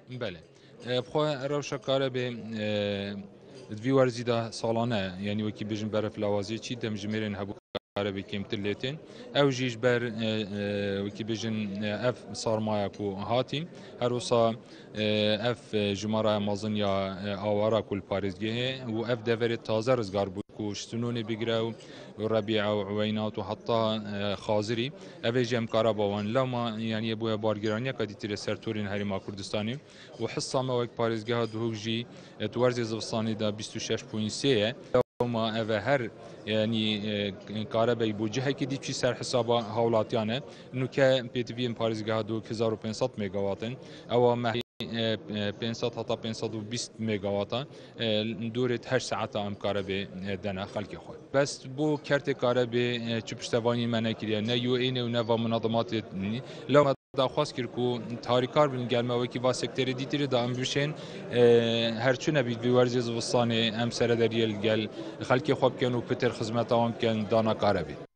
بله بخواه روشا کاره به دوی ورزی دا سالانه یعنی وکی بجن برف لوازی چی دم جمیرن هبو کاره به کمتر لیتن او جیش بر وکی بجن اف سارمایا کو هاتیم هر وصا اف جمارا مازن یا آوارا کل پارزگه و اف دفر تازه رزگار بود کوش سنوني بيقراو وربيع وعوينات وحتى خازري افيجي ام كهرباوان لما يعني ابوها بارجرانيا كادي تري سرتورين هريما كردستاني وحصه ما وك باريزگاه دوجي تورزي زبستاني دا 26.3 ما اوه هر يعني كهرباء بوجهه كدي تشي سر حسابا هولاتيانه انه ك بي تي في ام باريزگاه دو 1500 ميجا واتن او ما 500 حتى 520 ميجاواتا دورة 8 ساعات ام كهرباء دنا خلق خو بس بو كرت كهرباء چپشتواني منه كريا نه يو ان و نه منظمات لو داخواست کرد کو تاریکار بین گرمه وکی با سکتری دیتری دا ام بشین هرچونه بید بیورزی زوستانه ام سر دریل گل خلکی خوب کن و پتر خدمت هم کن دانا کاره بید